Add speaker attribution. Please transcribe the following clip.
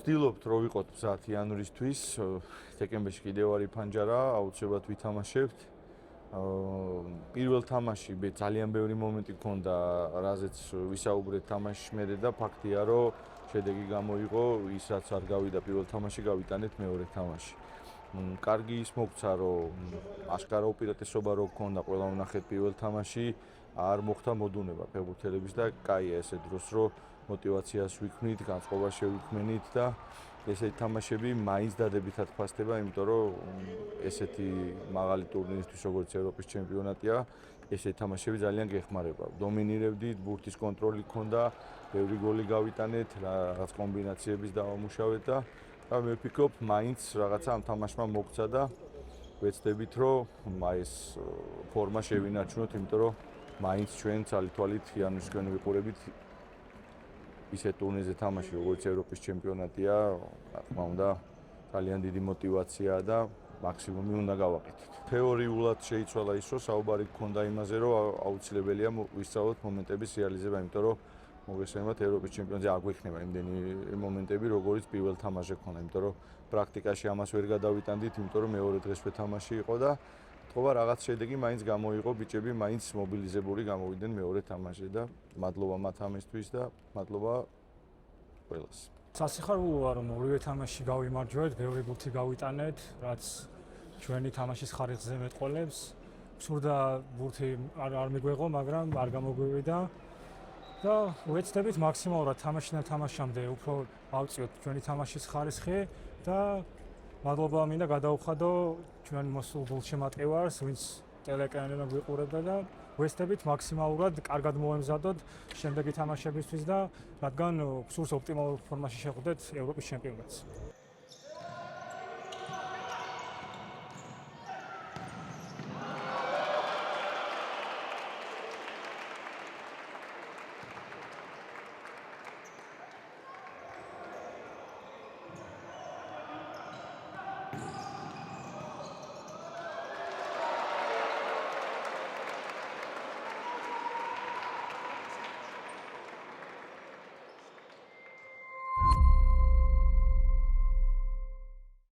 Speaker 1: ვცდილობთ რომ ვიყოთ მზად იანვრისთვის, დეკემბერში კიდევ არის ფანჯარა, აუცილებლად ვითამაშებთ. პირველ თამაში ძალიან ბევრი მომენტი გქონდა, რაზეც ვისაუბრეთ თამაშის მერე და ფაქტია რომ შედეგი გამოიღო, ის რაც არ გავიდა პირველ თამაში, გავიტანეთ მეორე თამაში. კარგი ის მოგცა, რომ აშკარა უპირატესობა რო გქონდა ყველა უნახეთ პირველ თამაში, არ მოხდა მოდუნება ფეხბურთელების და კაია ესე დროს რომ мотиваციას ვიქმნით, განწყობა შევიქმნით და ესეთი თამაშები მაინც დადებითად ფასდება, იმიტომ რომ ესეთი მაღალი ტურნირისთვის როგორც ევროპის ჩემპიონატია, ესეთი თამაშები ძალიან გეხმარება. დომინირებდით, ბურთის კონტროლი გქონდა, ბევრი გოლი გავიტანეთ, რაღაც კომბინაციების დავამუშავეთ და მე ვფიქრობ, მაინც რაღაცა ამ თამაშმა მოგცა და ვეცდებით, რომ ეს ფორმა შევინარჩუნოთ, იმიტომ რომ მაინც ჩვენ ძალითვალით იანვრისკენ ვიყურებით ისეთ ტურნირზე თამაში, როგორც ევროპის ჩემპიონატია, რა თქმა უნდა, ძალიან დიდი мотиваციაა და მაქსიმუმი უნდა გავაკეთოთ. თეორიულად შეიცვალა ის, რომ საუბარი გქონდა იმაზე, რომ აუცილებელია ვისწავლოთ მომენტების რეალიზება, იმიტომ რომ მოგესალმებით ევროპის ჩემპიონატზე არ გვექნება იმდენი მომენტები, როგორც პირველ თამაშზე ქონდა, იმიტომ რომ პრაქტიკაში ამას ვერ გადავიტანდით, იმიტომ რომ მეორე დღესვე თამაში იყო და თქობა რაღაც შედეგი მაინც გამოიღო, ბიჭები მაინც მობილიზებული გამოვიდნენ მეორე თამაშზე და მადლობა მათ ამისთვის და მადლობა ყველას.
Speaker 2: სასიხარულოა რომ ორივე თამაში გავიმარჯვეთ, ბევრი ბურთი გავიტანეთ, რაც ჩვენი თამაშის ხარისხზე მეტყოლებს. სურდა ბურთი არ მიგვეღო, მაგრამ არ გამოგვივიდა და ვეცდებით მაქსიმალურად თამაშიდან თამაშამდე უფრო ავწიოთ ჩვენი თამაშის ხარისხი და მადლობა მინდა გადაუხადო ჩვენ მოსულ გულშემატკივარს, ვინც ტელეკრანიდან გვიყურებდა და ვეცდებით მაქსიმალურად კარგად მოემზადოთ შემდეგი თამაშებისთვის და რადგან სურს ოპტიმალურ ფორმაში შეხვდეთ ევროპის ჩემპიონატს.